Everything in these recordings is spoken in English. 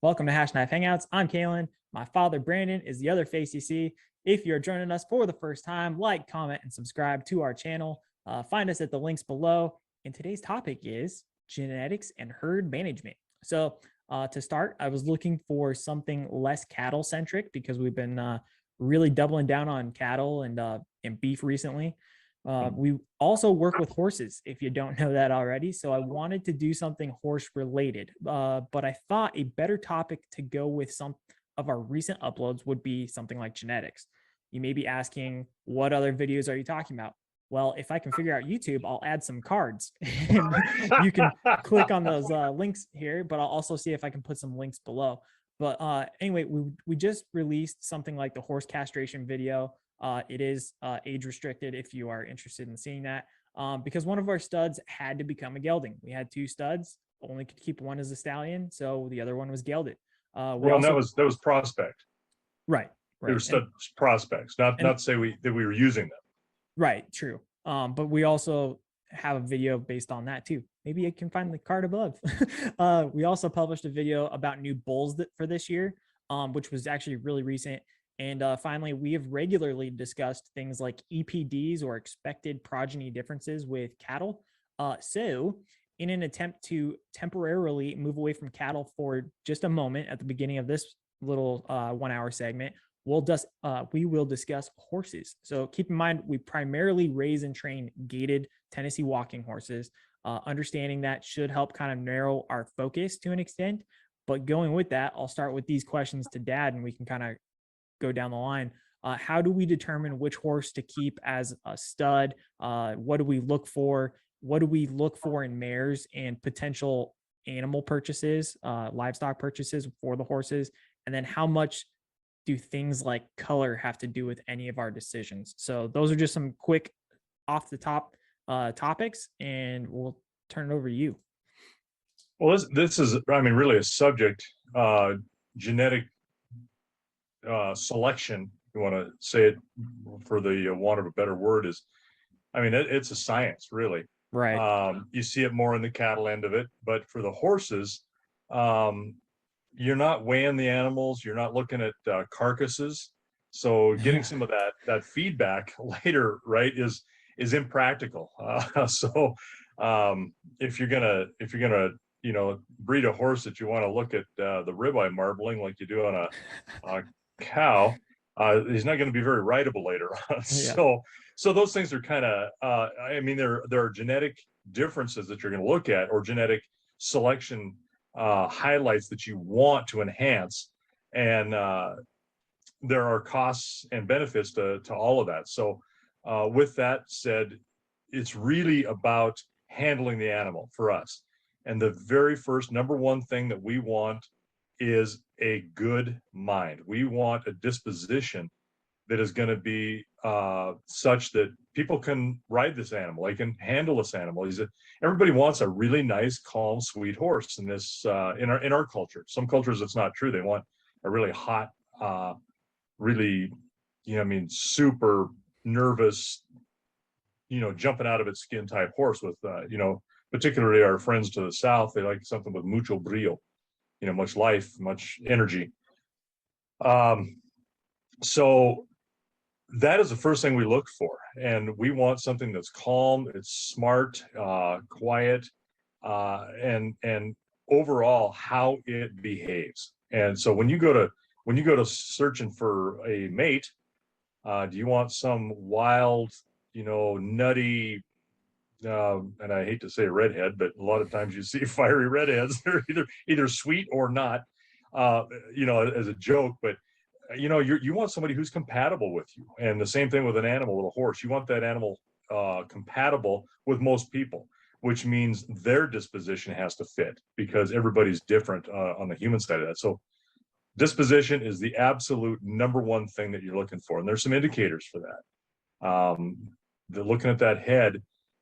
Welcome to Hashknife Hangouts. I'm Calen. My father, Brandon, is the other face you see. If you're joining us for the first time, like, comment, and subscribe to our channel. Find us at the links below. And today's topic is genetics and herd management. So to start, I was looking for something less cattle centric because we've been really doubling down on cattle and beef recently. We also work with horses, if you don't know that already. So I wanted to do something horse related, but I thought a better topic to go with some of our recent uploads would be something like genetics. You may be asking, what other videos are you talking about? Well, if I can figure out YouTube, I'll add some cards and you can click on those links here, but I'll also see if I can put some links below. But anyway, we just released something like the horse castration video. It is age restricted if you are interested in seeing that, because one of our studs had to become a gelding. We had two studs, only could keep one as a stallion, so the other one was gelded. Well, that was prospect. Right. They were stud prospects, not to say that we were using them. Right, true. But we also have a video based on that too. Maybe you can find the card above. We also published a video about new bulls for this year, which was actually really recent. And finally, we have regularly discussed things like EPDs or expected progeny differences with cattle. So in an attempt to temporarily move away from cattle for just a moment at the beginning of this little 1 hour segment, we will discuss horses. So keep in mind, we primarily raise and train gaited Tennessee walking horses. Understanding that should help kind of narrow our focus to an extent. But going with that, I'll start with these questions to Dad, and we can kind of go down the line. How do we determine which horse to keep as a stud? What do we look for? What do we look for in mares and potential animal purchases, livestock purchases for the horses? And then how much do things like color have to do with any of our decisions? So those are just some quick off the top topics, and we'll turn it over to you. Well, this is, I mean, really a subject, genetic selection, you want to say it for the want of a better word, is, I mean, it's a science, really. Right. You see it more in the cattle end of it, but for the horses, you're not weighing the animals, you're not looking at carcasses, so getting some of that feedback later, right, is impractical. So if you're gonna breed a horse that you want to look at the ribeye marbling like you do on a cow, he's not going to be very rideable later on. Yeah. So those things are kind of I mean, there are genetic differences that you're going to look at, or genetic selection highlights that you want to enhance, and there are costs and benefits to all of that. So with that said, it's really about handling the animal for us, and the very first number one thing that we want is a good mind. We want a disposition that is going to be such that people can ride this animal, they can handle this animal. Everybody wants a really nice, calm, sweet horse in this in our culture. Some cultures it's not true. They want a really hot, really, I mean, super nervous, jumping out of its skin type horse with, particularly our friends to the south. They like something with mucho brillo, much life, much energy. So that is the first thing we look for, and we want something that's calm, it's smart, quiet, and overall how it behaves. And so when you go to searching for a mate, do you want some wild, nutty, and I hate to say redhead, but a lot of times you see fiery redheads. They're either sweet or not, as a joke, but you want somebody who's compatible with you. And the same thing with an animal, with a horse. You want that animal compatible with most people, which means their disposition has to fit, because everybody's different on the human side of that. So disposition is the absolute number one thing that you're looking for, and there's some indicators for that. Looking at that head,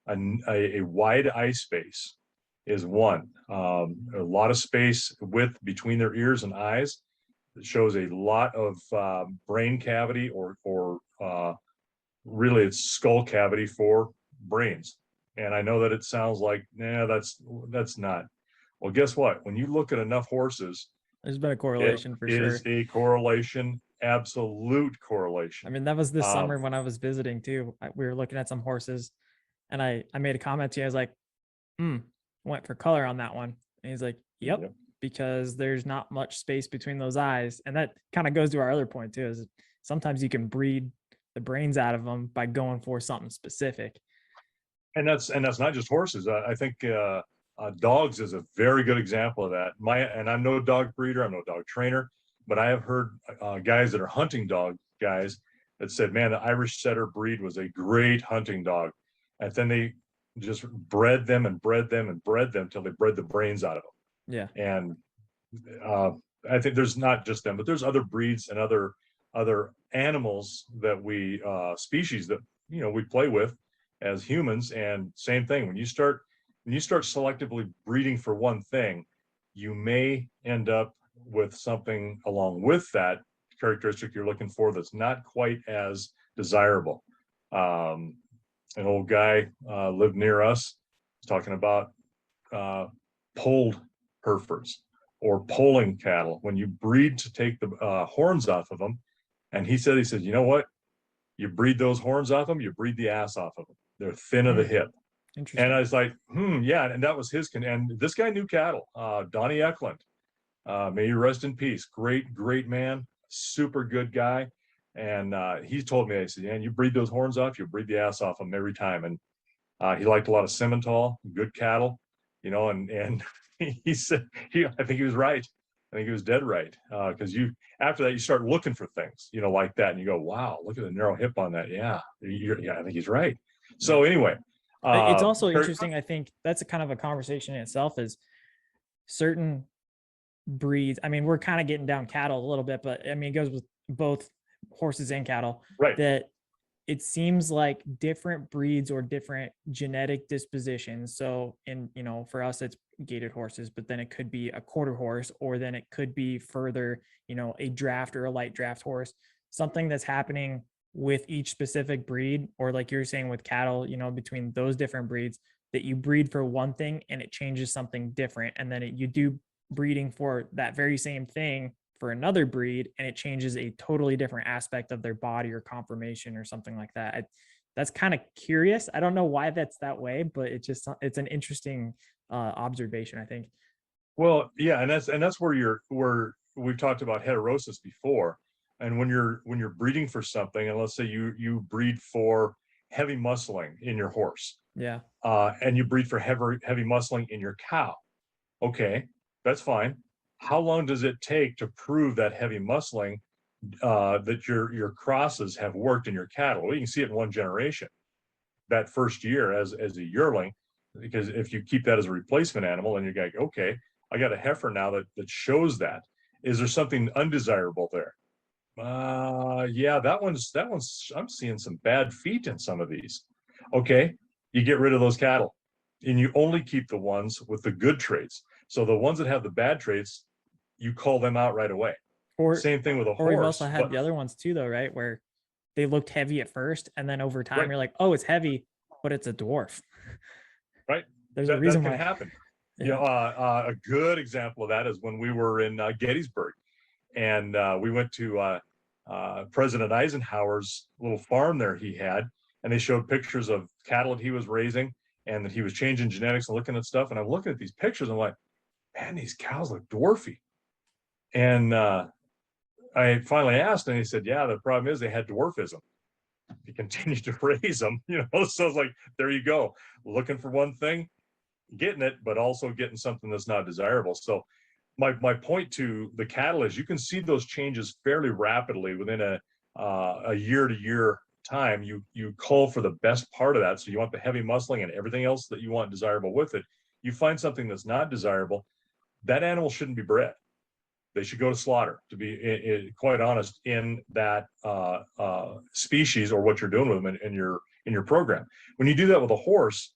a wide eye space is one. A lot of space width between their ears and eyes. It shows a lot of brain cavity, or really it's skull cavity for brains. And I know that it sounds like, nah, that's not. Well, guess what? When you look at enough horses, There's been a It correlation for is sure. a correlation, absolute I correlation. mean, that was this Um, summer when I was visiting too. We were looking at some horses, and I made a comment to you. I was like, "Hmm, went for color on that one." And he's like, "Yep, yep. because there's not much space between those eyes." And that kind of goes to our other point too. Is sometimes you can breed the brains out of them by going for something specific. And that's not just horses. I think dogs is a very good example of that. And I'm no dog breeder, I'm no dog trainer, but I have heard guys that are hunting dog guys that said, "Man, the Irish setter breed was a great hunting dog," and then they just bred them and bred them and bred them till they bred the brains out of Yeah. them. And uh, I think there's not just them, but there's other breeds and other animals that we species that we play with as humans. And same thing, when you start selectively breeding for one thing, you may end up with something along with that characteristic you're looking for that's not quite as desirable. Um, an old guy lived near us talking about uh, polled Herefords or polling cattle when you breed to take the horns off of them. And he said, you know what? You breed those horns off them, you breed the ass off of them. They're thin of the Hmm, hip. And I interesting. was like, yeah. And that was and this guy knew cattle. Donnie Eklund, may you rest in peace. Great, great man, super good guy. And he told me, I said, "Man, you breed those horns off, you breed the ass off them every time." And he liked a lot of Simmental, good cattle, and he said I think he was right. I think he was dead right. Because after that you start looking for things, like that, and you go, "Wow, look at the narrow hip on that." Yeah, I think he's right. Yeah. So anyway, It's also interesting. I think that's a kind of a conversation in itself. Is certain breeds. I mean, we're kind of getting down cattle a little bit, but I mean, it goes with both horses and cattle. right, That it seems like different breeds or different genetic dispositions. So for us, it's gaited horses, but then it could be a quarter horse, or then it could be further, a draft or a light draft horse, something that's happening with each specific breed, or like you're saying with cattle, between those different breeds, that you breed for one thing and it changes something different. And then you do breeding for that very same thing for another breed, and it changes a totally different aspect of their body or conformation or something like that. That's kind of curious. I don't know why that's that way, but it's an interesting observation, I think. well, yeah, and that's where we've talked about heterosis before. And when you're breeding for something, and let's say you breed for heavy muscling in your horse, Yeah. and you breed for heavy muscling in your cow. Okay, that's fine. How long does it take to prove that heavy muscling, that your crosses have worked in your cattle? Well, you can see it in one generation, that first year as a yearling, because if you keep that as a replacement animal, and you're like, okay, I got a heifer now that shows that. Is there something undesirable there? Yeah, that one's. I'm seeing some bad feet in some of these. Okay, you get rid of those cattle, and you only keep the ones with the good traits. So the ones that have the bad traits, you call them out right away. Or Same thing with a or we've also horse, had but the other ones too, though, right? Where they looked heavy at first, and then over time right, you're like, oh, it's heavy, but it's a dwarf. right, There's a that reason can why. happen. Yeah. A good example of that is when we were in Gettysburg, and we went to President Eisenhower's little farm there he had, and they showed pictures of cattle that he was raising and that he was changing genetics and looking at stuff. And I'm looking at these pictures, and I'm like, man, these cows look dwarfy. And I finally asked, and he said, yeah, the problem is they had dwarfism. He continued to raise them, So it's like, there you go, looking for one thing, getting it, but also getting something that's not desirable. So my point to the cattle is you can see those changes fairly rapidly within a year to year time. You call for the best part of that. So you want the heavy muscling and everything else that you want desirable with it. You find something that's not desirable, that animal shouldn't be bred. They should go to slaughter, to be quite honest, in that species or what you're doing with them in your program. When you do that with a horse,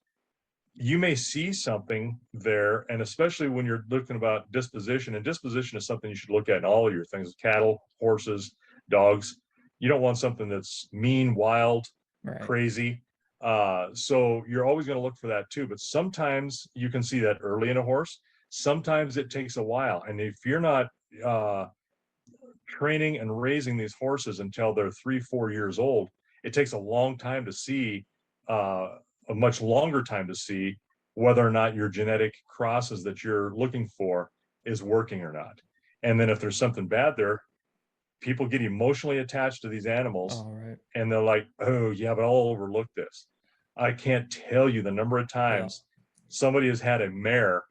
you may see something there, and especially when you're looking about disposition, and disposition is something you should look at in all of your things: cattle, horses, dogs. You don't want something that's mean, wild, Right. crazy. So you're always going to look for that too. But sometimes you can see that early in a horse. Sometimes it takes a while, and if you're not training and raising these horses until they're 3-4 years old, it takes a long time to see, a much longer time to see whether or not your genetic crosses that you're looking for is working or not. And then if there's something bad there, people get emotionally attached to these animals. Oh, right. And they're like, oh yeah, but I'll overlook this. I can't tell you the number of times somebody has had a mare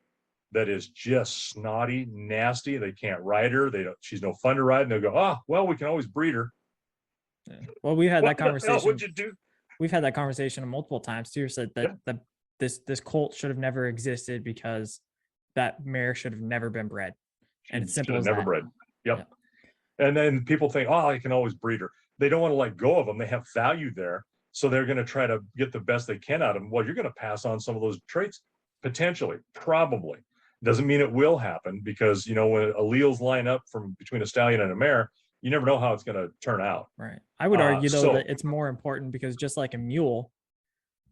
that is just snotty, nasty. They can't ride her. She's no fun to ride. And they'll go, oh, well, we can always breed her. Yeah. Well, we had that conversation. What'd you do? We've had that conversation multiple times too. Said that this colt should have never existed because that mare should have never been bred. And it's simple as never that. bred. Yep. And then people think, oh, I can always breed her. They don't want to let go of them. They have value there. So they're going to try to get the best they can out of them. Well, you're going to pass on some of those traits, potentially, probably. Doesn't mean it will happen, because, you know, when alleles line up from between a stallion and a mare, you never know how it's going to turn out. Right. I would argue, though, that it's more important because just like a mule,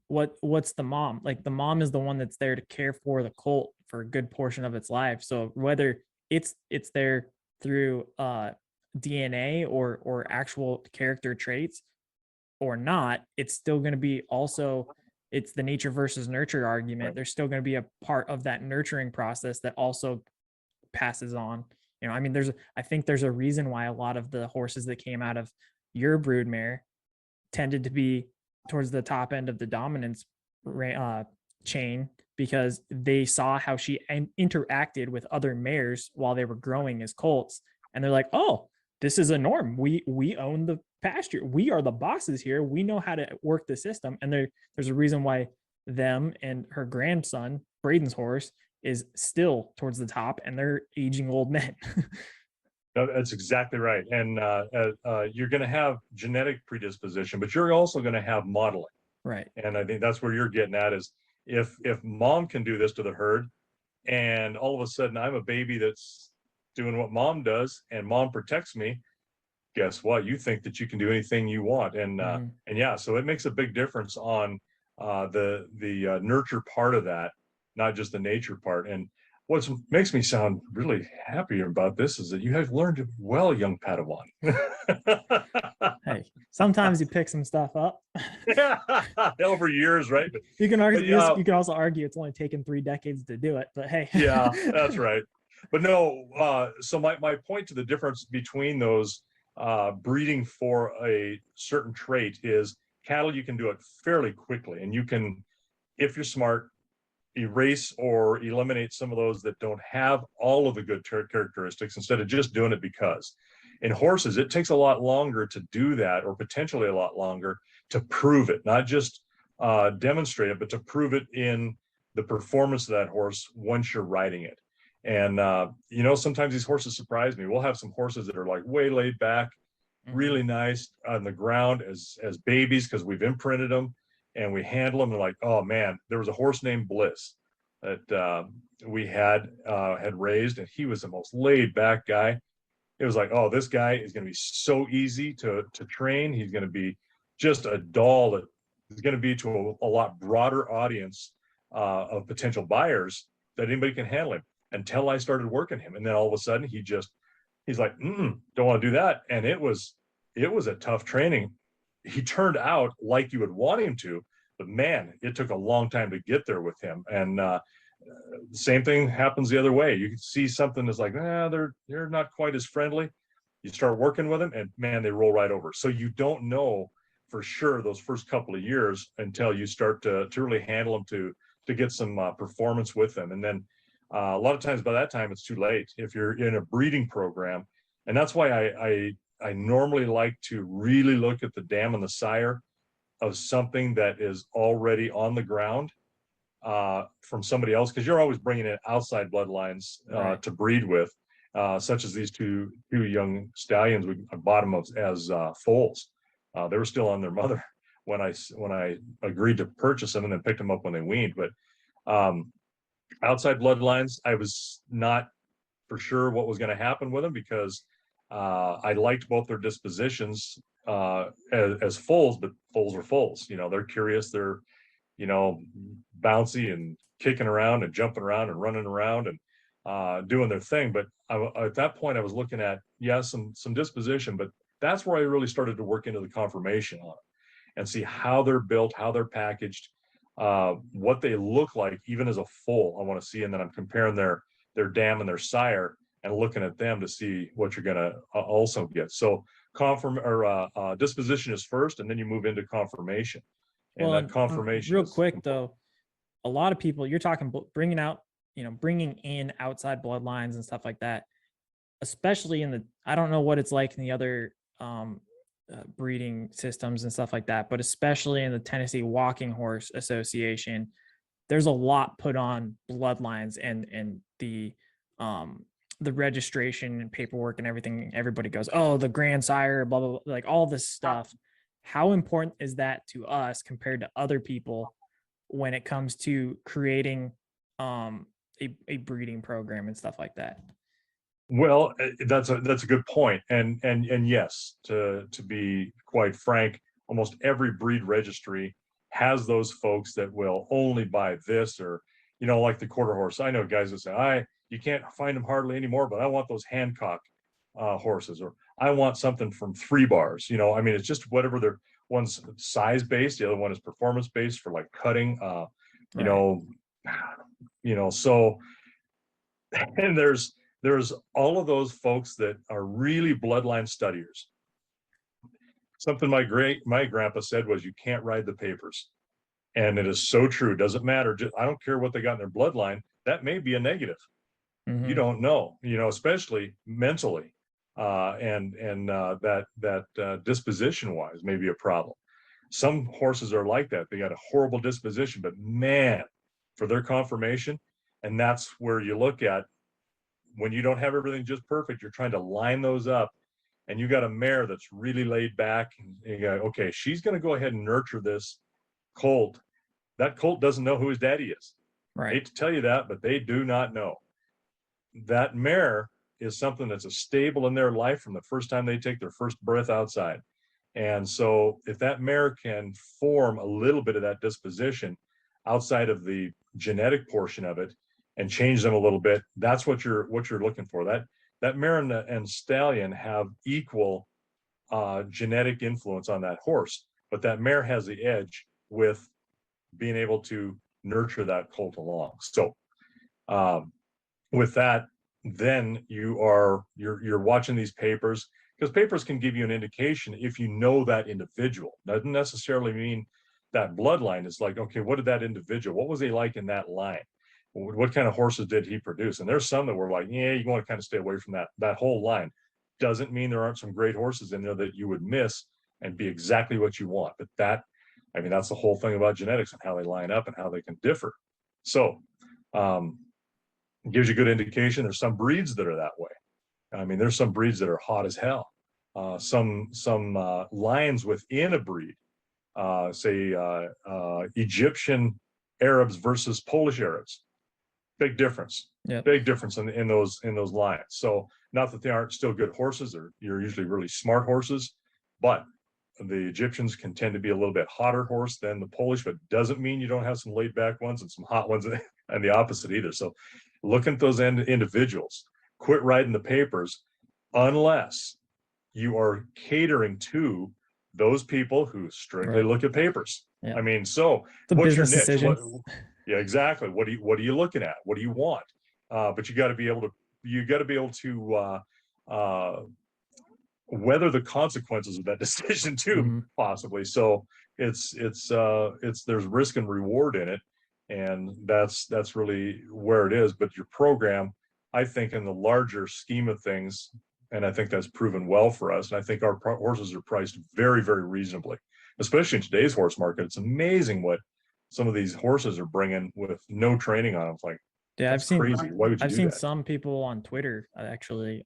what's the mom? Like, the mom is the one that's there to care for the colt for a good portion of its life. So whether it's there through DNA or actual character traits or not, it's still going to be also, it's the nature versus nurture argument. There's still going to be a part of that nurturing process that also passes on. You know, I mean, I think there's a reason why a lot of the horses that came out of your brood mare tended to be towards the top end of the dominance chain, because they saw how she interacted with other mares while they were growing as colts. And they're like, oh, this is a norm. We own the pasture. We are the bosses here. We know how to work the system. And there's a reason why them and her grandson, Braden's horse, is still towards the top, and they're aging old men. No, that's exactly right. And you're going to have genetic predisposition, but you're also going to have modeling. Right. And I think that's where you're getting at, is if mom can do this to the herd, and all of a sudden I'm a baby that's doing what mom does and mom protects me, guess what? You think that you can do anything you want. And and yeah, so it makes a big difference on the nurture part of that, not just the nature part. And what makes me sound really happy about this is that you have learned it well, young Padawan. Hey, sometimes you pick some stuff up. Yeah, over years, right? But, you can argue. You can also argue it's only taken 3 decades to do it, but hey. Yeah, that's right. But no, so my point to the difference between those breeding for a certain trait is cattle, you can do it fairly quickly, and you can, if you're smart, erase or eliminate some of those that don't have all of the good characteristics instead of just doing it because. In horses, it takes a lot longer to do that, or potentially a lot longer to prove it, not just demonstrate it, but to prove it in the performance of that horse once you're riding it. And you know, sometimes these horses surprise me. We'll have some horses that are like way laid back, really nice on the ground as babies, because we've imprinted them and we handle them. And like, oh man, there was a horse named Bliss that we had raised, and he was the most laid back guy. It was like, oh, this guy is going to be so easy to train. He's going to be just a doll that is going to be to a lot broader audience of potential buyers that anybody can handle him, until I started working him. And then all of a sudden he's like, don't want to do that. And it was a tough training. He turned out like you would want him to, but man, it took a long time to get there with him. And the same thing happens the other way. You can see something that's like, they're not quite as friendly. You start working with them, and man, they roll right over. So you don't know for sure those first couple of years until you start to really handle them to get some performance with them. And then a lot of times by that time it's too late if you're in a breeding program. And that's why I normally like to really look at the dam and the sire of something that is already on the ground from somebody else, because you're always bringing in outside bloodlines to breed with, such as these two young stallions. I bought them as foals. They were still on their mother when I agreed to purchase them, and then picked them up when they weaned. But outside bloodlines, I was not for sure what was going to happen with them, because I liked both their dispositions as foals, but foals are foals. You know, they're curious, they're, you know, bouncy and kicking around and jumping around and running around. And doing their thing. But at that point I was looking at, some disposition, but that's where I really started to work into the conformation on it and see how they're built, how they're packaged, what they look like even as a foal I want to see. And then I'm comparing their dam and their sire and looking at them to see what you're going to also get. So disposition is first, and then you move into conformation. And Well, that confirmation real is quick important. though, a lot of people, you're talking bringing out, bringing in outside bloodlines and stuff like that, especially in the, I don't know what it's like in the other breeding systems and stuff like that, but especially in the Tennessee Walking Horse Association, there's a lot put on bloodlines and the registration and paperwork and everything. Everybody goes, oh, the grandsire, blah blah blah, like all this stuff. How important is that to us compared to other people when it comes to creating a breeding program and stuff like that? Well, that's a good point. And yes, to be quite frank, almost every breed registry has those folks that will only buy this, or like the quarter horse. I know guys that say, you can't find them hardly anymore, but I want those Hancock horses, or I want something from 3 bars. I mean, it's just whatever their, one's size based, the other one is performance based for like cutting, Right. so, and there's all of those folks that are really bloodline studiers. Something my grandpa said was, you can't ride the papers. And it is so true. Doesn't matter. I don't care what they got in their bloodline. That may be a negative. You Mm-hmm. don't know, especially mentally. And that disposition wise may be a problem. Some horses are like that. They got a horrible disposition, but man, for their conformation. And that's where you look at, when you don't have everything just perfect, you're trying to line those up, and you got a mare that's really laid back, and you go, okay, she's going to go ahead and nurture this colt. That colt doesn't know who his daddy is. I Right. hate to tell you that, but they do not know. That mare is something that's a stable in their life from the first time they take their first breath outside. And so if that mare can form a little bit of that disposition outside of the genetic portion of it and change them a little bit, that's what you're looking for. That mare and stallion have equal genetic influence on that horse, but that mare has the edge with being able to nurture that colt along. So with that, then you're watching these papers, because papers can give you an indication if you know that individual. Doesn't necessarily mean that bloodline. Is like, okay, what did that individual, what was he like in that line? What kind of horses did he produce? And there's some that were like, yeah, you want to kind of stay away from that whole line. Doesn't mean there aren't some great horses in there that you would miss and be exactly what you want. But that's the whole thing about genetics and how they line up and how they can differ. So it gives you a good indication. There's some breeds that are that way. I mean, there's some breeds that are hot as hell. Some lines within a breed, say Egyptian Arabs versus Polish Arabs. Big difference. Yep. Big difference in those lines. So not that they aren't still good horses, or you're usually really smart horses, but the Egyptians can tend to be a little bit hotter horse than the Polish, but doesn't mean you don't have some laid back ones and some hot ones, and the opposite either. So look at those individuals. Quit writing the papers unless you are catering to those people who strictly look at papers. Yeah. I mean, so what's your niche? Yeah, exactly. What are you looking at? What do you want? But you got to be able to weather the consequences of that decision too, possibly. So it's there's risk and reward in it, and that's really where it is. But your program, I think, in the larger scheme of things, and I think that's proven well for us. And I think our horses are priced very, very reasonably, especially in today's horse market. It's amazing what some of these horses are bringing with no training on them. It's like, yeah, that's crazy. Why would you I've do seen that? some people on Twitter actually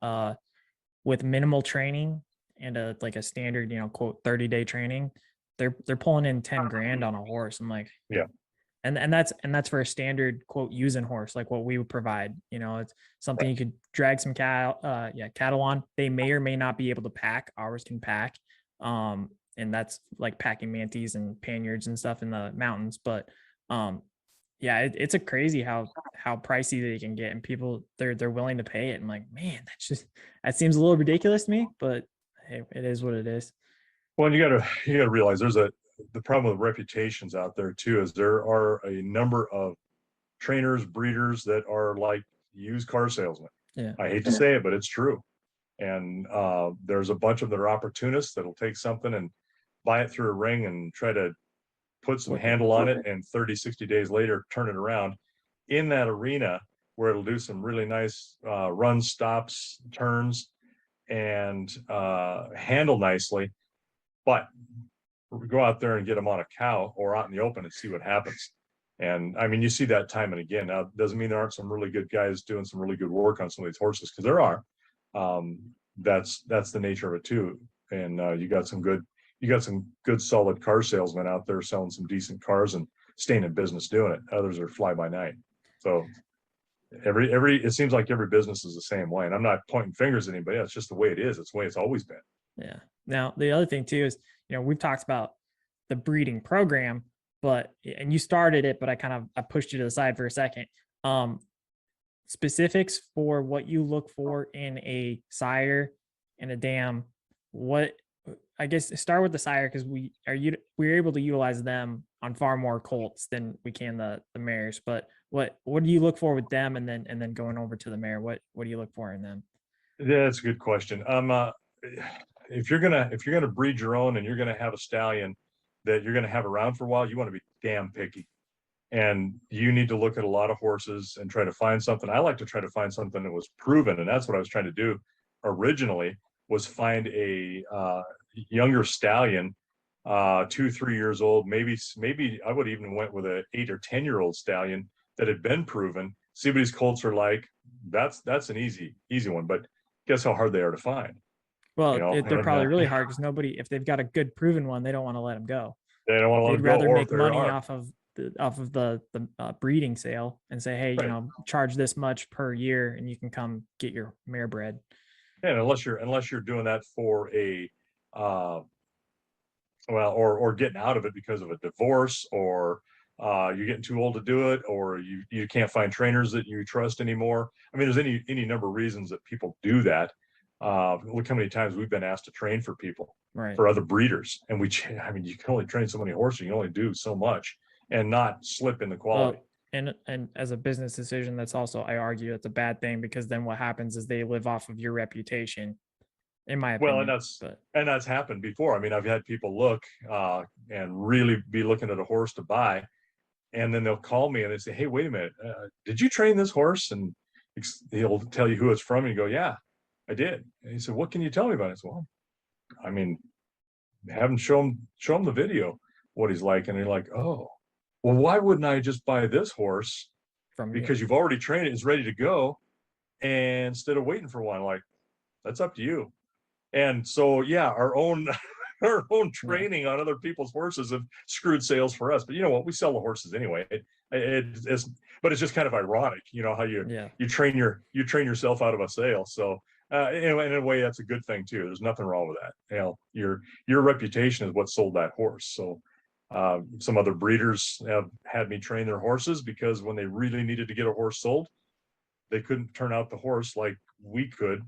with minimal training and a standard, quote 30-day training, they're pulling in 10 grand on a horse. I'm like, yeah. And that's for a standard quote using horse, like what we would provide. It's something you could drag some cattle on. They may or may not be able to pack. Ours can pack. And that's like packing manties and panniers and stuff in the mountains. But yeah, it's a crazy how how pricey they can get, and people they're willing to pay it. I'm like, man, that seems a little ridiculous to me, but hey, it is what it is. Well, you gotta realize the problem with reputations out there too is there are a number of trainers, breeders that are like used car salesmen. Yeah. I hate to say it, but it's true. And there's a bunch of them that are opportunists that'll take something and buy it through a ring and try to put some Flip it. handle on it, and 30, 60 days later turn it around in that arena where it'll do some really nice runs, stops, turns, and handle nicely. But go out there and get them on a cow or out in the open and see what happens. And I mean, you see that time and again. Now, it doesn't mean there aren't some really good guys doing some really good work on some of these horses, because there are. That's the nature of it too. And you got some good solid car salesmen out there selling some decent cars and staying in business doing it. Others are fly by night. So it seems like every business is the same way. And I'm not pointing fingers at anybody. It's just the way it is. It's the way it's always been. Yeah. Now, the other thing too is, we've talked about the breeding program, and you started it, but I pushed you to the side for a second. Specifics for what you look for in a sire and a dam. I guess start with the sire, because we're able to utilize them on far more colts than we can the mares. But what do you look for with them, and then going over to the mare? What do you look for in them? Yeah, that's a good question. If you're gonna breed your own and you're gonna have a stallion that you're gonna have around for a while, you want to be damn picky, and you need to look at a lot of horses and try to find something. I like to try to find something that was proven, and that's what I was trying to do originally, was find a younger stallion, 2-3 years old, maybe I would even went with a 8 or 10-year-old stallion that had been proven. See what these colts are like. That's an easy one, but guess how hard they are to find. Well, they're probably really hard, because if they've got a good proven one, they don't want to let them go. They don't want to let They'd them go, rather or make if money are. off of the breeding sale and say, hey, Right. charge this much per year and you can come get your mare bred. And unless you're doing that for a or getting out of it because of a divorce, or you're getting too old to do it, or you can't find trainers that you trust anymore. I mean, there's any number of reasons that people do that. Look how many times we've been asked to train for people, Right. for other breeders, and I mean, you can only train so many horses. You can only do so much and not slip in the quality. And as a business decision, that's also, I argue, it's a bad thing, because then what happens is they live off of your reputation, in my opinion. Well, and that's happened before. I mean, I've had people look and really be looking at a horse to buy, and then they'll call me and they say, hey, wait a minute, did you train this horse? And he'll tell you who it's from, and you go, yeah, I did. And he said, what can you tell me about it? I said, well, I mean, have him show him the video, what he's like. And you're like, oh, well, why wouldn't I just buy this horse from because you've already trained it, it's ready to go, and instead of waiting for one? Like, that's up to you. And so, yeah, our own training on other people's horses have screwed sales for us. But you know what? We sell the horses anyway. But it's just kind of ironic, how you train yourself out of a sale. So in a way, that's a good thing too. There's nothing wrong with that. Your reputation is what sold that horse. So some other breeders have had me train their horses, because when they really needed to get a horse sold, they couldn't turn out the horse like we could.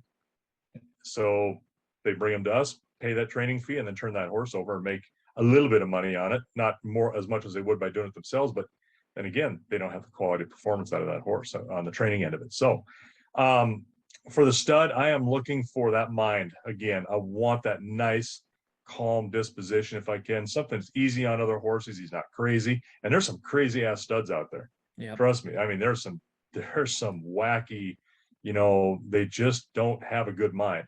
So they bring them to us, pay that training fee, and then turn that horse over and make a little bit of money on it. Not as much as they would by doing it themselves, but then again, they don't have the quality of performance out of that horse on the training end of it. So for the stud, I am looking for that mind. Again, I want that nice, calm disposition if I can. Something that's easy on other horses. He's not crazy. And there's some crazy ass studs out there. Yeah. Trust me. I mean, there's some wacky, they just don't have a good mind.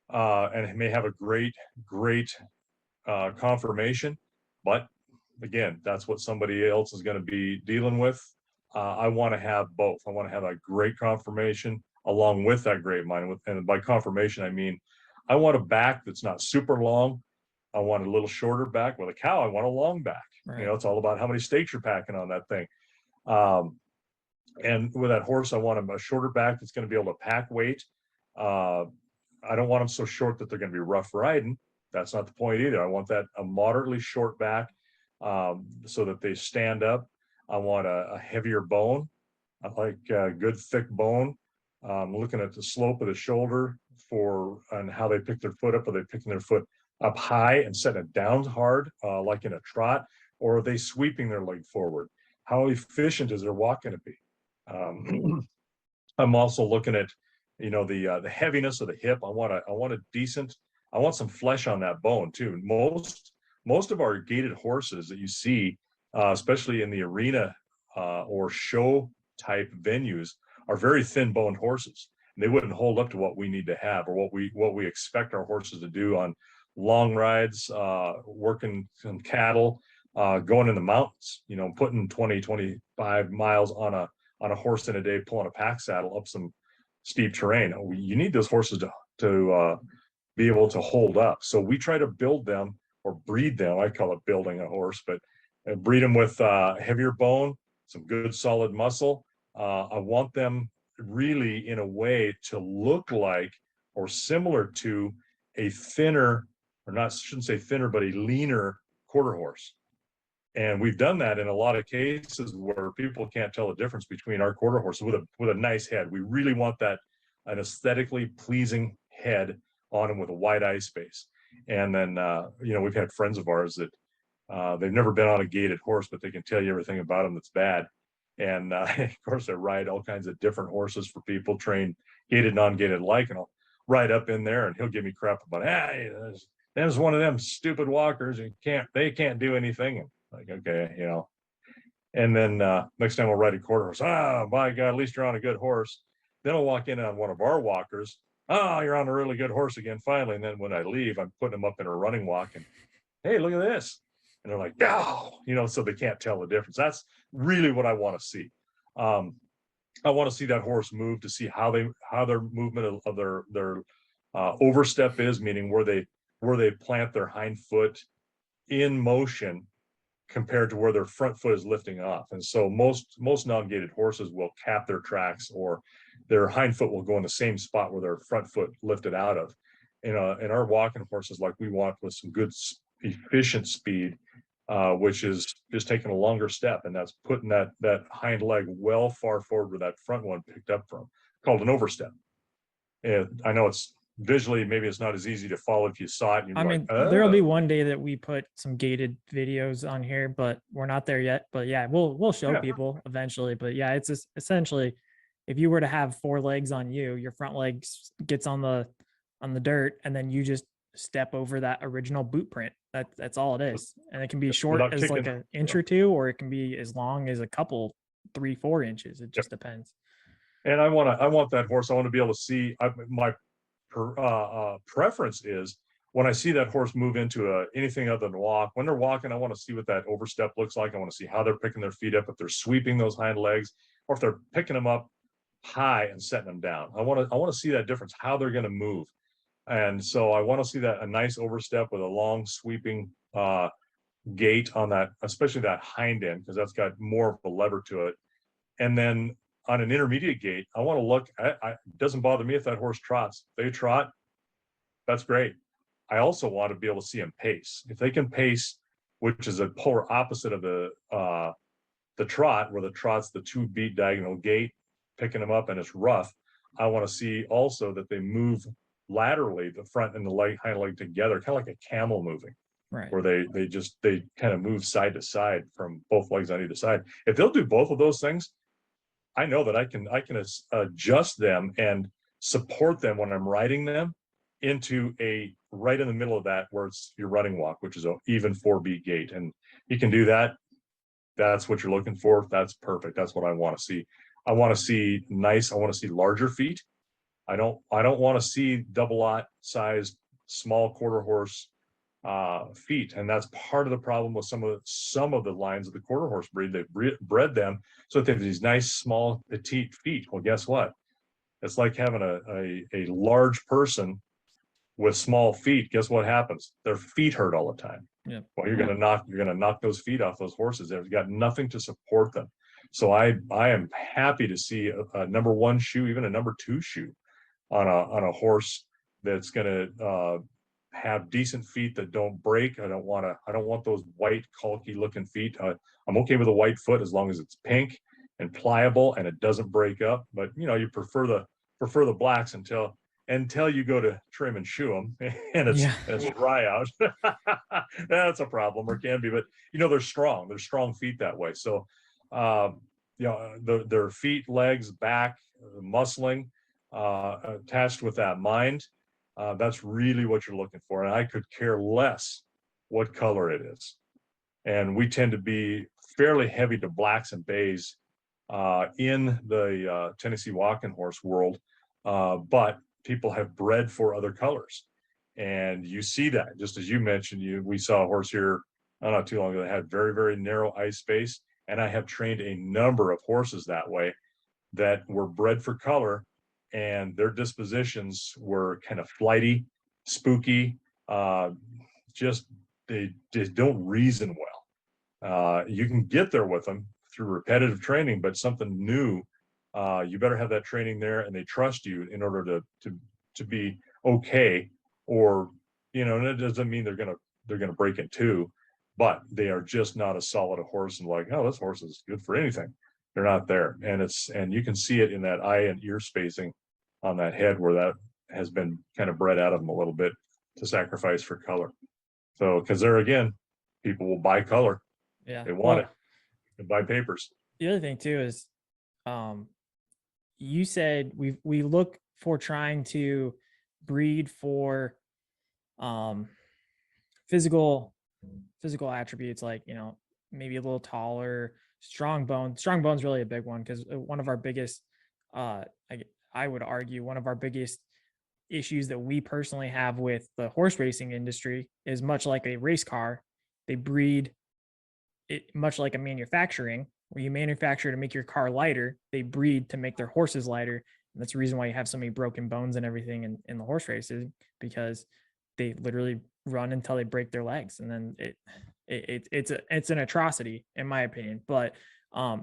And may have a great conformation, but again, that's what somebody else is going to be dealing with. I want to have both. I want to have a great conformation along with that great mind. And by conformation, I mean, I want a back that's not super long. I want a little shorter back. With a cow, I want a long back. Right. It's all about how many steaks you're packing on that thing. And with that horse, I want a shorter back that's going to be able to pack weight. I don't want them so short that they're going to be rough riding. That's not the point either. I want a moderately short back, so that they stand up. I want a heavier bone, I like good thick bone. Looking at the slope of the shoulder and how they pick their foot up. Are they picking their foot up high and setting it down hard, like in a trot, or are they sweeping their leg forward? How efficient is their walk going to be? I'm also looking at, the heaviness of the hip. I want some flesh on that bone too. Most of our gaited horses that you see, especially in the arena or show type venues, are very thin boned horses. They wouldn't hold up to what we need to have or what we expect our horses to do on long rides, working some cattle, going in the mountains, putting 20, 25 miles on a horse in a day, pulling a pack saddle up some steep terrain. You need those horses to be able to hold up. So we try to build them or breed them. I call it building a horse, but breed them with heavier bone, some good solid muscle. I want them really in a way to look like or similar to a thinner, or not, shouldn't say thinner, but a leaner quarter horse. And we've done that in a lot of cases where people can't tell the difference between our quarter horses with a nice head. We really want an aesthetically pleasing head on them with a wide eye space. And then, we've had friends of ours that they've never been on a gaited horse, but they can tell you everything about them that's bad. And of course, I ride all kinds of different horses for people, train gated, non-gated alike, and I'll ride up in there and he'll give me crap about, hey, there's one of them stupid walkers and they can't do anything. And like, okay, and then next time we'll ride a quarter horse. Oh, by God, at least you're on a good horse. Then I'll walk in on one of our walkers. Oh, you're on a really good horse again, finally. And then when I leave, I'm putting them up in a running walk and, hey, look at this. And they're like, oh, so they can't tell the difference. That's really what I want to see. I want to see that horse move to see how their movement of their overstep is, meaning where they plant their hind foot in motion compared to where their front foot is lifting off. And so most non-gated horses will cap their tracks, or their hind foot will go in the same spot where their front foot lifted out of. In our walking horses, like we want with some good efficient speed, which is just taking a longer step, and that's putting that hind leg well far forward where that front one picked up from, called an overstep. And I know it's visually, maybe it's not as easy to follow if you saw it. And I mean, there'll be one day that we put some gated videos on here, but we're not there yet. But yeah, we'll show people eventually. But yeah, it's just essentially, if you were to have four legs on you, your front leg gets on the dirt, and then you just step over that original boot print. That's all it is. And it can be short as kicking, like an inch or two, or it can be as long as a couple, 3-4 inches. It just depends. And I want that horse. I want to be able to see. My preference is when I see that horse move into anything other than walk. When they're walking, I want to see what that overstep looks like. I want to see how they're picking their feet up, if they're sweeping those hind legs, or if they're picking them up high and setting them down. I want to see that difference, how they're going to move. And so I want to see a nice overstep with a long sweeping gait on that, especially that hind end, because that's got more of a lever to it. And then on an intermediate gait, I want to look at, it doesn't bother me if that horse trots. If they trot, that's great. I also want to be able to see them pace. If they can pace, which is a polar opposite of the trot, where the trot's the 2-beat diagonal gait, picking them up and it's rough. I want to see also that they move laterally, the front and the hind leg together, kind of like a camel moving, right? Where they kind of move side to side from both legs on either side. If they'll do both of those things, I know that I can adjust them and support them when I'm riding them into a right in the middle of that where it's your running walk, which is an even 4-beat gait. And you can do that. That's what you're looking for. That's perfect. That's what I want to see. I want to see I want to see larger feet. I don't want to see double-aught sized small quarter horse feet, and that's part of the problem with some of the lines of the quarter horse breed. They've bred them so that they have these nice small petite feet. Well, guess what? It's like having a large person with small feet. Guess what happens? Their feet hurt all the time. Yeah. Well, you're gonna knock those feet off those horses. They've got nothing to support them. So I am happy to see a number 1 shoe, even a number 2 shoe on a horse that's going to have decent feet that don't break. I don't want those white, caulky looking feet. I'm okay with a white foot as long as it's pink and pliable, and it doesn't break up. But you prefer the blacks until you go to trim and shoe them and Yeah. it's dry out. That's a problem, or can be. But they're strong feet that way. So their feet, legs, back, muscling attached with that mind, that's really what you're looking for. And I could care less what color it is. And we tend to be fairly heavy to blacks and bays in the Tennessee walking horse world, but people have bred for other colors, and you see that. Just as you mentioned, we saw a horse here not too long ago that had very, very narrow eye space, and I have trained a number of horses that way that were bred for color, and their dispositions were kind of flighty, spooky, just they don't reason well. You can get there with them through repetitive training, but something new, you better have that training there, and they trust you in order to be okay. Or and it doesn't mean they're gonna break in two, but they are just not as solid a horse and like, oh, this horse is good for anything. They're not there, and you can see it in that eye and ear spacing on that head where that has been kind of bred out of them a little bit to sacrifice for color. So because there again, people will buy color. Yeah. They want it. They buy papers. The other thing too is you said we look for trying to breed for physical attributes, like maybe a little taller, strong bones really a big one, because one of our biggest I would argue one of our biggest issues that we personally have with the horse racing industry is, much like a race car, they breed it much like a manufacturing, where you manufacture to make your car lighter, they breed to make their horses lighter. And that's the reason why you have so many broken bones and everything in the horse races, because they literally run until they break their legs. And then it's an atrocity, in my opinion. But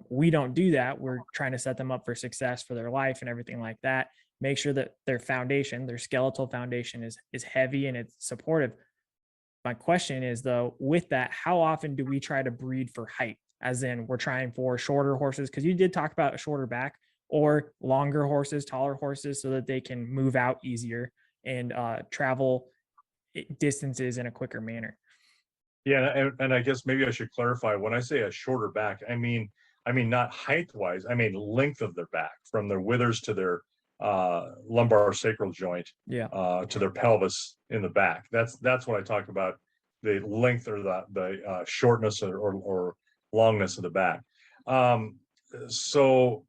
we don't do that. We're trying to set them up for success for their life and everything like that. Make sure that their foundation, their skeletal foundation is heavy and it's supportive. My question is, though, with that, how often do we try to breed for height? As in, we're trying for shorter horses, because you did talk about a shorter back, or longer horses, taller horses, so that they can move out easier and travel distances in a quicker manner. Yeah, and I guess maybe I should clarify, when I say a shorter back, I mean not height wise, I mean length of their back, from their withers to their lumbar sacral joint, to their pelvis in the back. That's what I talk about, the length or the shortness or longness of the back. So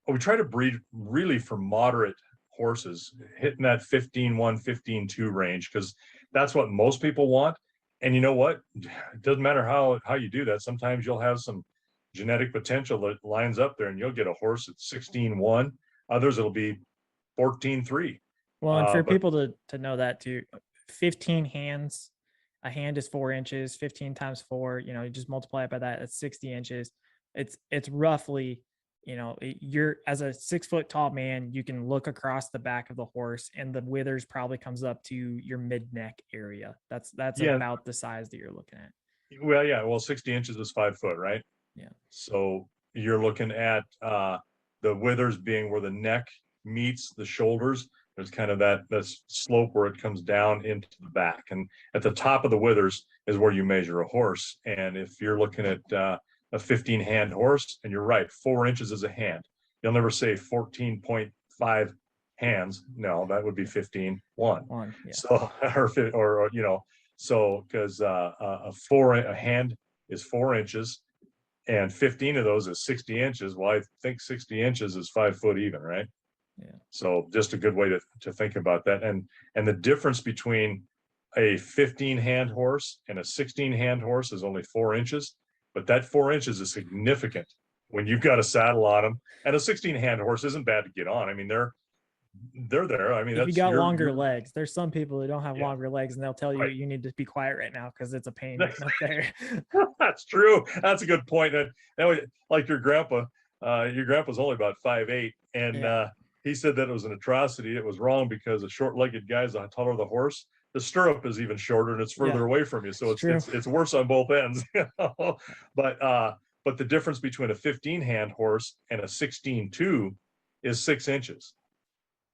we try to breed really for moderate horses, hitting that 15-1, 15-2 range, because that's what most people want. And you know what? It doesn't matter how you do that. Sometimes you'll have some genetic potential that lines up there, and you'll get a horse at 16-1. Others it'll be 14-3. Well, and for people to know that too, 15 hands, a hand is 4 inches. 15 times 4, you just multiply it by that. That's 60 inches. It's roughly, you're, as a 6 foot tall man, you can look across the back of the horse, and the withers probably comes up to your mid neck area. That's about the size that you're looking at. Well, yeah. Well, 60 inches is 5 foot, right? Yeah. So you're looking at the withers being where the neck meets the shoulders. There's kind of that slope where it comes down into the back, and at the top of the withers is where you measure a horse. And if you're looking at a 15 hand horse, and you're right, 4 inches is a hand. You'll never say 14.5 hands. No, that would be 15-1. Yeah. So or so because a hand is 4 inches, and 15 of those is 60 inches. Well, I think 60 inches is 5 foot even, right? Yeah. So just a good way to think about that. And the difference between a 15 hand horse and a 16 hand horse is only 4 inches, but that 4 inches is significant when you've got a saddle on them. And a 16 hand horse isn't bad to get on. I mean, they're there. I mean, if you got longer legs, there's some people who don't have longer legs, and they'll tell you you need to be quiet right now because it's a pain getting up there. That's true. That's a good point. That was like your grandpa. Your grandpa's only about 5'8", and he said that it was an atrocity. It was wrong because a short-legged guy's the taller the horse. The stirrup is even shorter, and it's further away from you, so it's worse on both ends. But but the difference between a 15-hand horse and a 16-2 is 6 inches.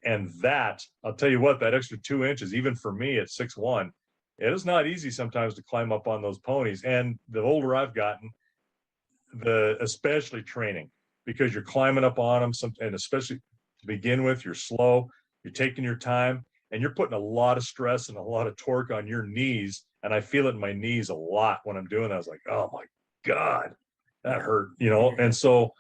And that, I'll tell you what, that extra 2 inches, even for me at 6'1", it is not easy sometimes to climb up on those ponies. And the older I've gotten, especially training, because you're climbing up on them, and especially to begin with, you're slow, you're taking your time, and you're putting a lot of stress and a lot of torque on your knees. And I feel it in my knees a lot when I'm doing that. I was like, oh my God, that hurt, And so,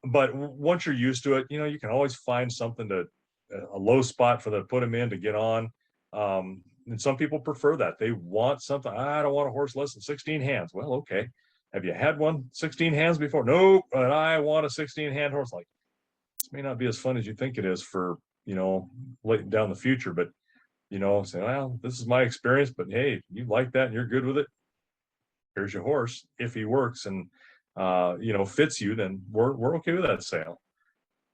but once you're used to it, you can always find something a low spot for them to put them in to get on. And some people prefer that. They want something. I don't want a horse less than 16 hands. Well, okay. Have you had one 16 hands before? Nope. But I want a 16-hand horse. Like, this may not be as fun as you think it is for, late down the future, but say, well, this is my experience, but hey, you like that and you're good with it, here's your horse. If he works and fits you, then we're okay with that sale.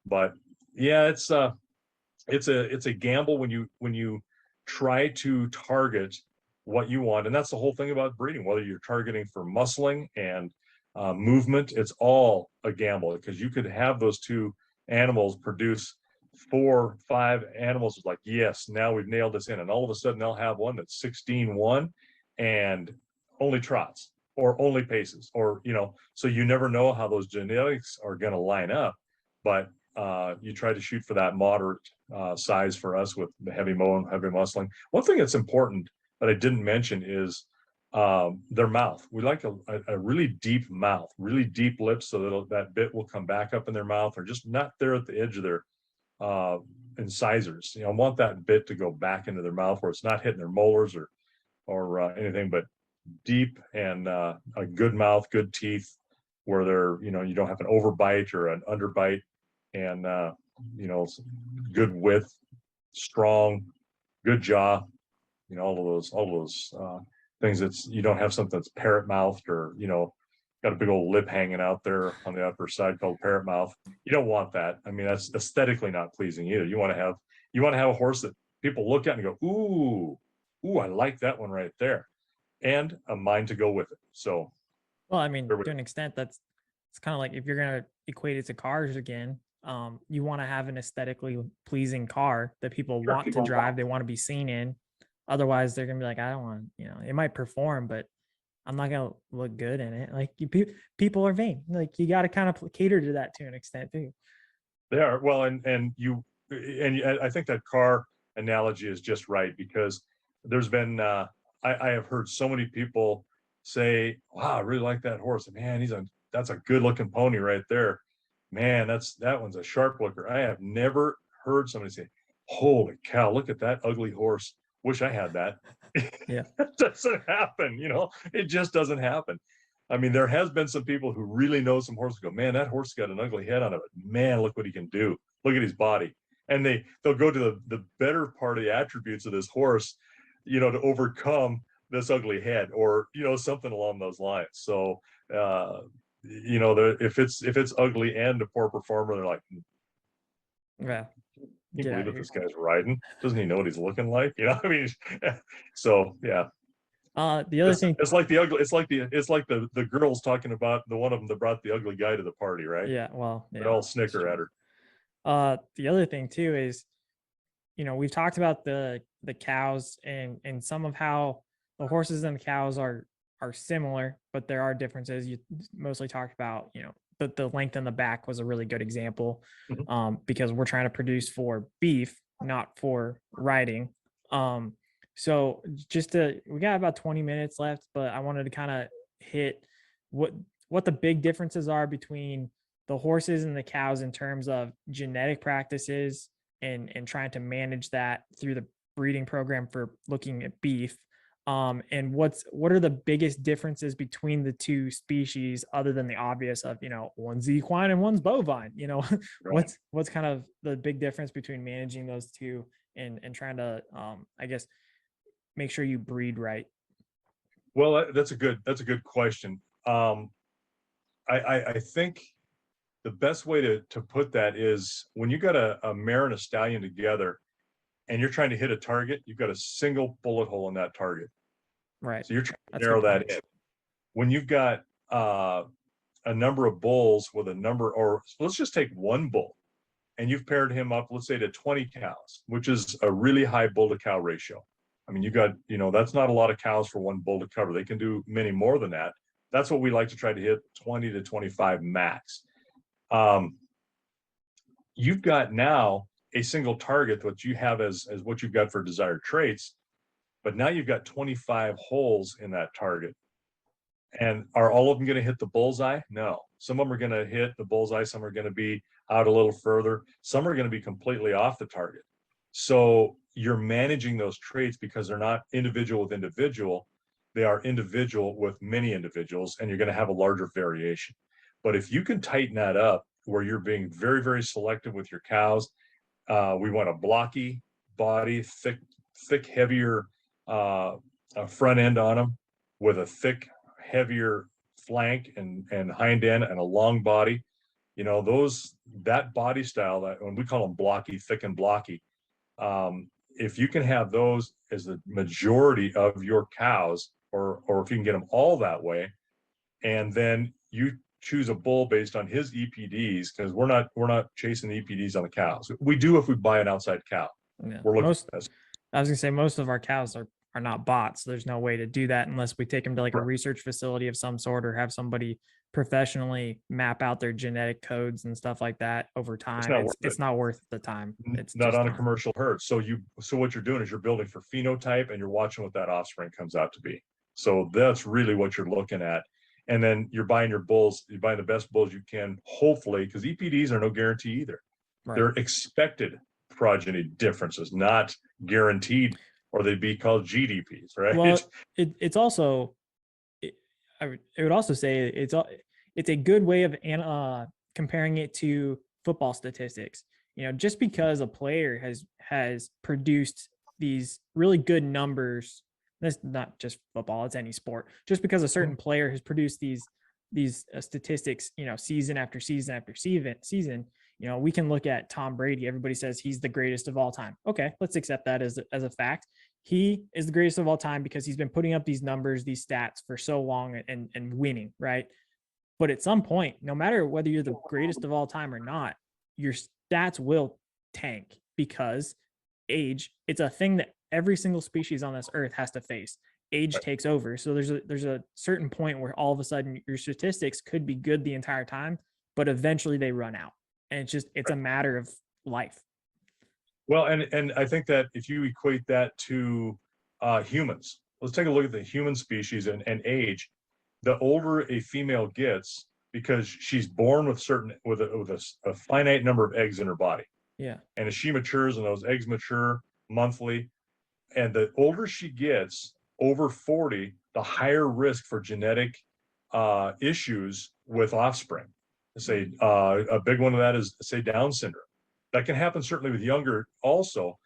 But yeah, it's a gamble when you try to target what you want, and that's the whole thing about breeding. Whether you're targeting for muscling and movement, it's all a gamble, because you could have those two animals produce 4, 5 animals. Like, yes, now we've nailed this in, and all of a sudden they'll have one that's 16-1 and only trots or only paces, or so you never know how those genetics are going to line up. But you try to shoot for that moderate size for us with the heavy mowing, heavy muscling. One thing that's important that I didn't mention is their mouth. We like a really deep mouth, really deep lips, so that that bit will come back up in their mouth, or just not there at the edge of their incisors. I want that bit to go back into their mouth where it's not hitting their molars or anything, but deep, and a good mouth, good teeth, where they're you don't have an overbite or an underbite, and good width, strong, good jaw, all of those things. That's, you don't have something that's parrot mouthed, or got a big old lip hanging out there on the upper side called parrot mouth. You don't want that. I mean, that's aesthetically not pleasing either. You want to have a horse that people look at and go, ooh, I like that one right there, and a mind to go with it. So, well, I mean, to an extent, it's kind of like, if you're gonna equate it to cars again, you want to have an aesthetically pleasing car that people want to drive, they want to be seen in. Otherwise, they're gonna be like, I don't want, it might perform, but I'm not gonna look good in it. Like, people are vain. Like, you got to kind of cater to that to an extent too. They are. Well, and I think that car analogy is just right, because there's been I have heard so many people say, wow, I really like that horse. Man, that's a good looking pony right there. Man, that one's a sharp looker. I have never heard somebody say, holy cow, look at that ugly horse. Wish I had that. Yeah. That doesn't happen, it just doesn't happen. I mean, there has been some people who really know some horses, go, man, that horse got an ugly head on it. Man, look what he can do. Look at his body. And they'll go to the better part of the attributes of this horse, to overcome this ugly head, or, something along those lines. So, if it's ugly and a poor performer, they're like, Yeah. Can you believe what this guy's riding? Doesn't he know what he's looking like? I mean, so yeah. The other thing, it's like the girls talking about the one of them that brought the ugly guy to the party, right? yeah, well, They yeah, all snicker at her. the other thing too is, we've talked about the cows and some of how the horses and the cows are similar, but there are differences. You mostly talked about, the length in the back was a really good example, because we're trying to produce for beef, not for riding. So we got about 20 minutes left, but I wanted to kind of hit what the big differences are between the horses and the cows in terms of genetic practices, and trying to manage that through the breeding program for looking at beef. And what are the biggest differences between the two species, other than the obvious of, one's equine and one's bovine, Right. what's kind of the big difference between managing those two and trying to, I guess, make sure you breed right? Well, that's a good question. I think the best way to put that is, when you got a mare and a stallion together and you're trying to hit a target, you've got a single bullet hole in that target. Right. So you're trying to That's a narrow good that point. in. When you've got a a number of bulls with a number, or let's just take one bull, and you've paired him up, let's say, to 20 cows, which is a really high bull to cow ratio. I mean, you got, that's not a lot of cows for one bull to cover. They can do many more than that. That's what we like to try to hit, 20 to 25 max. You've got now a single target, what you have as what you've got for desired traits, but now you've got 25 holes in that target. And are all of them going to hit the bullseye? No. Some of them are going to hit the bullseye. Some are going to be out a little further. Some are going to be completely off the target. So you're managing those traits because they're not individual with individual. They are individual with many individuals, and you're going to have a larger variation. But if you can tighten that up where you're being very, very selective with your cows, we want a blocky body, thick, heavier front end on them with a thick, heavier flank and hind end and a long body. That body style, that when we call them blocky, thick and blocky, if you can have those as the majority of your cows, or if you can get them all that way, and then you choose a bull based on his EPDs, because we're not chasing the EPDs on the cows. We do if we buy an outside cow. Yeah. We're looking at this. I was gonna say most of our cows are not bots. There's no way to do that unless we take them to like a research facility of some sort, or have somebody professionally map out their genetic codes and stuff like that over time. It's not worth the time. It's not on a commercial herd. So what you're doing is you're building for phenotype, and you're watching what that offspring comes out to be. So that's really what you're looking at. And then you're buying your bulls, you're buying the best bulls you can, hopefully, because EPDs are no guarantee either. Right. They're expected progeny differences, not guaranteed, or they'd be called GDPs, right? Well, it's also, I would also say it's a good way of comparing it to football statistics. Just because a player has produced these really good numbers, that's not just football, it's any sport. Just because a certain player has produced these statistics, season after season after season, we can look at Tom Brady. Everybody says he's the greatest of all time. Okay, let's accept that as a fact. He is the greatest of all time because he's been putting up these numbers, these stats for so long and winning, right? But at some point, no matter whether you're the greatest of all time or not, your stats will tank because age, it's a thing that every single species on this earth has to face. Age takes over. So there's a certain point where all of a sudden your statistics could be good the entire time, but eventually they run out. And it's a matter of life. Well, and I think that if you equate that to humans, let's take a look at the human species and age. The older a female gets, because she's born with a finite number of eggs in her body. Yeah. And as she matures and those eggs mature monthly, and the older she gets, over 40, the higher risk for genetic issues with offspring. Say a big one of that is, say, Down syndrome. That can happen certainly with younger also,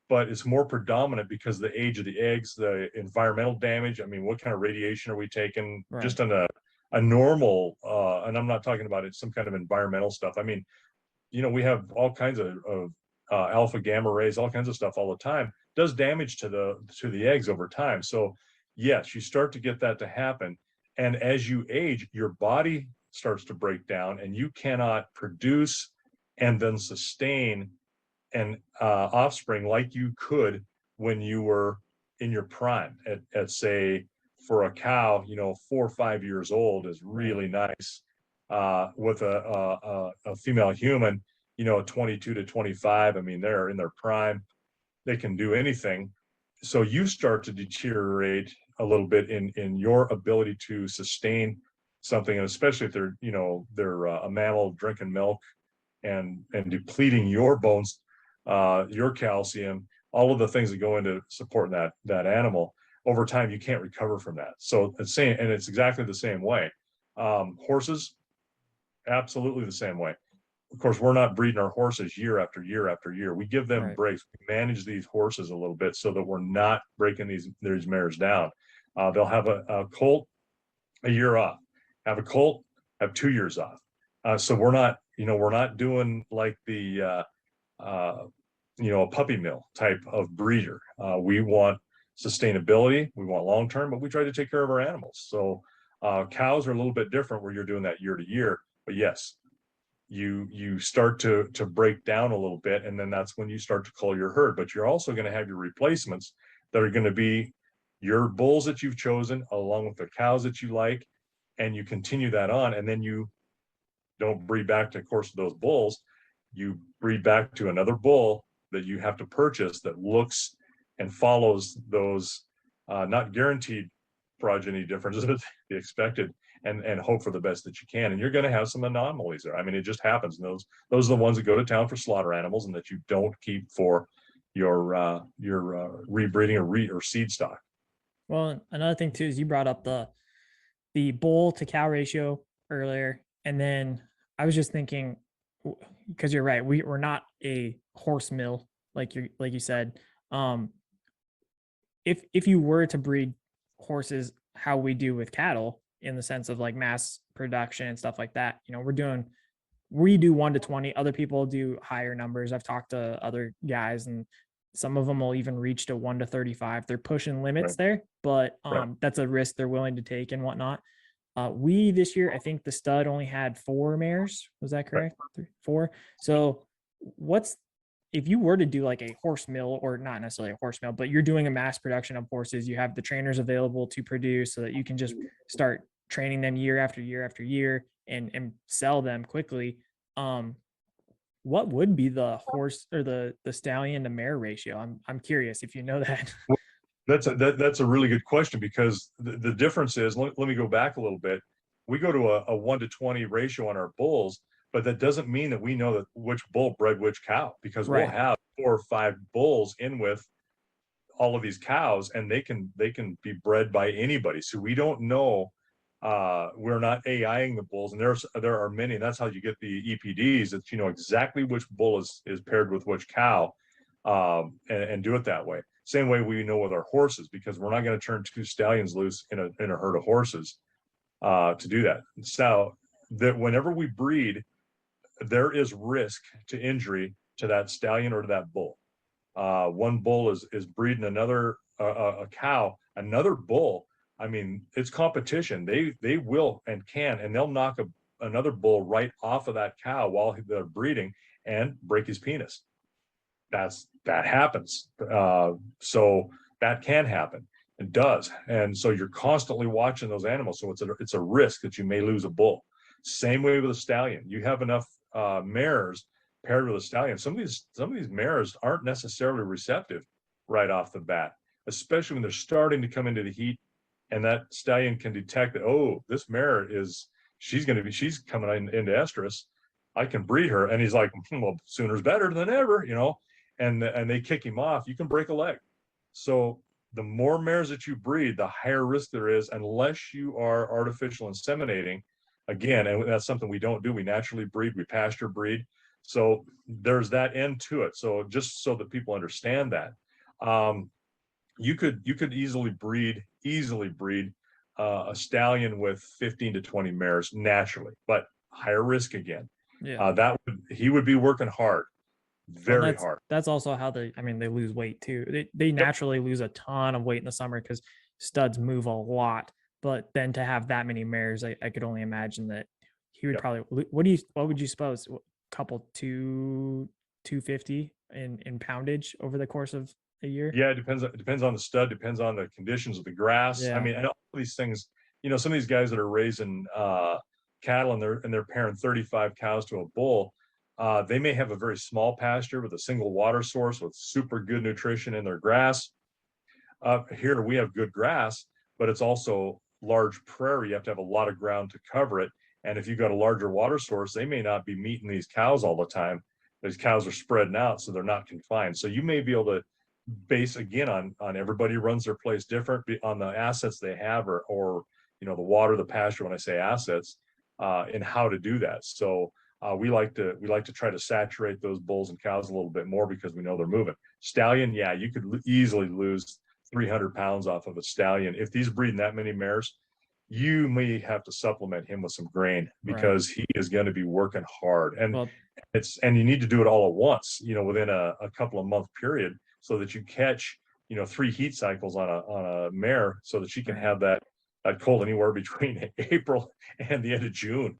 but it's more predominant because of the age of the eggs, the environmental damage. I mean, what kind of radiation are we taking? Right. Just on a normal, and I'm not talking about it, some kind of environmental stuff. I mean, we have all kinds of alpha gamma rays, all kinds of stuff all the time. Does damage to the eggs over time. So yes, you start to get that to happen. And as you age, your body starts to break down, and you cannot produce and then sustain an offspring like you could when you were in your prime. At say, for a cow, 4 or 5 years old is really nice. With a female human, 22 to 25, I mean, they're in their prime. They can do anything. So you start to deteriorate a little bit in your ability to sustain something, and especially if they're a mammal drinking milk and depleting your bones, your calcium, all of the things that go into supporting that animal. Over time, you can't recover from that. So it's exactly the same way. Horses, absolutely the same way. Of course, we're not breeding our horses year after year after year. We give them breaks. We manage these horses a little bit so that we're not breaking these mares down. They'll have a colt a year off, have a colt, have 2 years off. So we're not doing like the a puppy mill type of breeder. We want sustainability, we want long term, but we try to take care of our animals. So Cows are a little bit different where you're doing that year to year, but yes, you start to break down a little bit, and then that's when you start to cull your herd. But you're also going to have your replacements that are going to be your bulls that you've chosen along with the cows that you like, and you continue that on, and then you don't breed back to, of course, those bulls. You breed back to another bull that you have to purchase that looks and follows those not guaranteed progeny differences, but the expected, and hope for the best that you can. And you're going to have some anomalies there. I mean, it just happens. And those are the ones that go to town for slaughter animals, and that you don't keep for your rebreeding or seed stock. Well, another thing too is you brought up the bull to cow ratio earlier, and then I was just thinking, because you're right, we're not a horse mill like you said. If you were to breed horses how we do with cattle, in the sense of like mass production and stuff like that, we do 1 to 20. Other people do higher numbers. I've talked to other guys, and some of them will even reach to 1 to 35. They're pushing limits there, but that's a risk they're willing to take and whatnot. We this year, I think the stud only had 4 mares. Was that correct? 4. So if you were to do like a horse mill, or not necessarily a horse mill, but you're doing a mass production of horses, you have the trainers available to produce so that you can just start training them year after year after year and sell them quickly. What would be the horse or the stallion to mare ratio? I'm curious if you know that. That's a really good question, because the difference is, let me go back a little bit. We go to a 1 to 20 ratio on our bulls, but that doesn't mean that we know that which bull bred which cow, because we'll have 4 or 5 bulls in with all of these cows, and they can be bred by anybody. So we don't know. We're not AIing the bulls, and there are many, and that's how you get the EPDs, that you know exactly which bull is paired with which cow, and do it that way. Same way we know with our horses, because we're not going to turn 2 stallions loose in a herd of horses to do that. So that whenever we breed, there is risk to injury to that stallion or to that bull. One bull is breeding another a cow, another bull. I mean, it's competition. They will and can, and they'll knock another bull right off of that cow while they're breeding and break his penis. That happens. So that can happen. It does. And so you're constantly watching those animals. So it's a risk that you may lose a bull. Same way with a stallion. You have enough mares paired with a stallion. Some of these mares aren't necessarily receptive right off the bat, especially when they're starting to come into the heat, and that stallion can detect that, oh, this mare she's coming into estrus. I can breed her. And he's like, well, sooner's better than ever, and they kick him off. You can break a leg. So the more mares that you breed, the higher risk there is, unless you are artificial inseminating. Again, and that's something we don't do. We naturally breed, we pasture breed. So there's that end to it. So just so that people understand that, you could easily breed a stallion with 15 to 20 mares naturally, but higher risk again. Yeah. He would be working hard, very hard. That's also how they lose weight too. They naturally lose a ton of weight in the summer because studs move a lot. But then to have that many mares, I could only imagine that he would probably. What would you suppose? Couple 250 in poundage over the course of a year? Yeah, it depends on the stud, depends on the conditions of the grass. Yeah. I mean, and all these things, some of these guys that are raising cattle and they're pairing 35 cows to a bull, they may have a very small pasture with a single water source with super good nutrition in their grass. Here we have good grass, but it's also large prairie. You have to have a lot of ground to cover it. And if you've got a larger water source, they may not be meeting these cows all the time. These cows are spreading out, so they're not confined. So you may be able to base again on everybody runs their place different on the assets they have, or the water, the pasture. When I say assets, and how to do that. So we like to try to saturate those bulls and cows a little bit more because we know they're moving. Stallion, yeah, you could easily lose 300 pounds off of a stallion if he's breeding that many mares. You may have to supplement him with some grain because he is going to be working hard, and you need to do it all at once, within a couple of month period, so that you catch, 3 heat cycles on a mare, so that she can have that that cold anywhere between April and the end of June,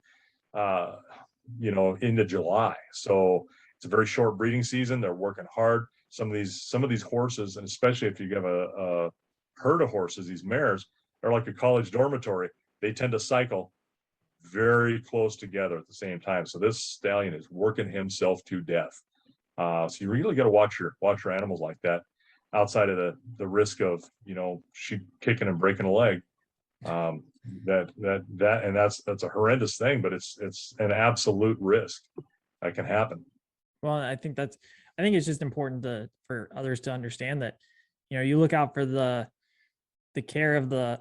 you know, into July. So it's a very short breeding season. They're working hard. Some of these horses, and especially if you have a herd of horses, these mares are like a college dormitory. They tend to cycle very close together at the same time. So this stallion is working himself to death. So you really got to watch your animals like that, outside of the risk of, you know, she kicking and breaking a leg. That's a horrendous thing, but it's an absolute risk that can happen. Well, I think it's just important for others to understand that, you know, you look out for the care of the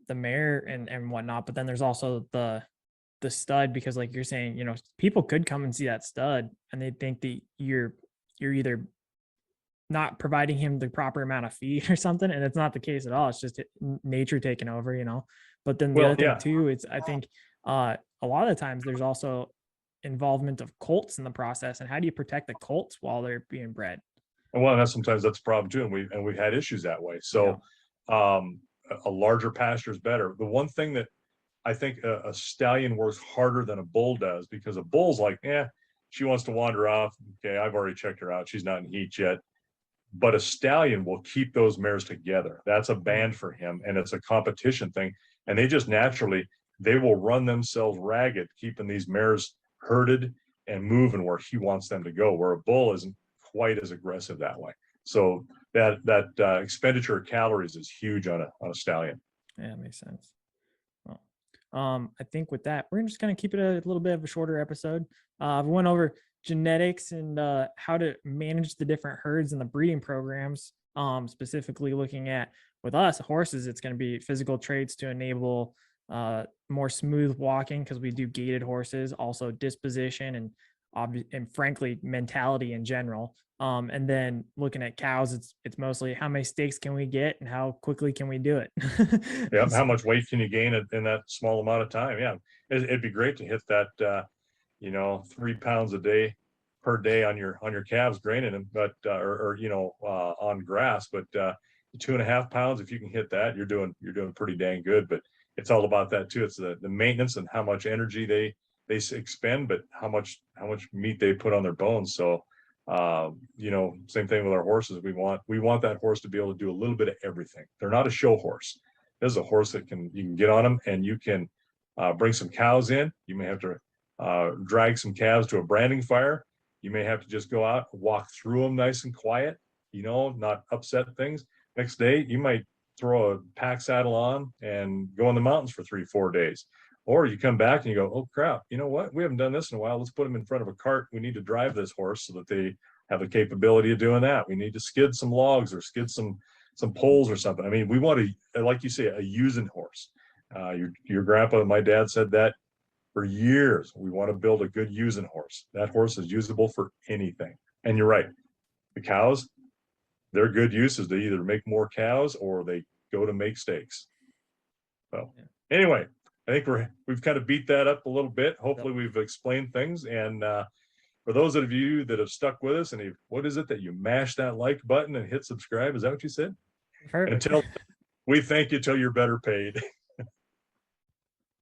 mare and whatnot, but then there's also the stud, because like you're saying, you know, people could come and see that stud and they think that you're either not providing him the proper amount of feed or something, and it's not the case at all. It's just nature taking over, you know. But then the Well, other thing yeah. too, it's I think a lot of the times there's also involvement of colts in the process, and how do you protect the colts while they're being bred? Well, sometimes that's a problem too, and we've had issues that way. So, a larger pasture is better. The one thing that I think a stallion works harder than a bull does, because a bull's like, she wants to wander off. Okay, I've already checked her out. She's not in heat yet. But a stallion will keep those mares together. That's a band for him, and it's a competition thing. And they just naturally, they will run themselves ragged, keeping these mares herded and moving where he wants them to go, where a bull isn't quite as aggressive that way. So that expenditure of calories is huge on a stallion. Yeah, that makes sense. Well, I think with that, we're just gonna keep it a little bit of a shorter episode. We went over genetics and how to manage the different herds and the breeding programs. Specifically looking at, with us horses, it's going to be physical traits to enable more smooth walking, because we do gaited horses, also disposition and frankly mentality in general. And then looking at cows, it's mostly how many steaks can we get and how quickly can we do it. Yeah, how much weight can you gain in that small amount of time? Yeah, it'd be great to hit that, you know, 3 pounds a day per day on your calves graining them, but or you know, on grass. But 2.5 pounds, if you can hit that, you're doing pretty dang good. But it's all about that too. It's the maintenance and how much energy they expend, but how much meat they put on their bones. So you know, same thing with our horses. We want that horse to be able to do a little bit of everything. They're not a show horse. This is a horse that you can get on them, and you can bring some cows in. You may have to drag some calves to a branding fire. You may have to just go out, walk through them nice and quiet, you know, not upset things. Next day, you might throw a pack saddle on and go in the mountains for 3-4 days. Or you come back and you go, oh crap, you know what? We haven't done this in a while. Let's put them in front of a cart. We need to drive this horse so that they have the capability of doing that. We need to skid some logs or skid some poles or something. I mean, we want to, like you say, a using horse. Your grandpa and my dad said that for years. We want to build a good using horse. That horse is usable for anything. And you're right. The cows, their good uses, they either make more cows or they go to make steaks. So anyway, I think we've kind of beat that up a little bit. Hopefully we've explained things. And for those of you that have stuck with us, and what is it that you mash that like button and hit subscribe? Is that what you said? Perfect. Until we thank you till you're better paid.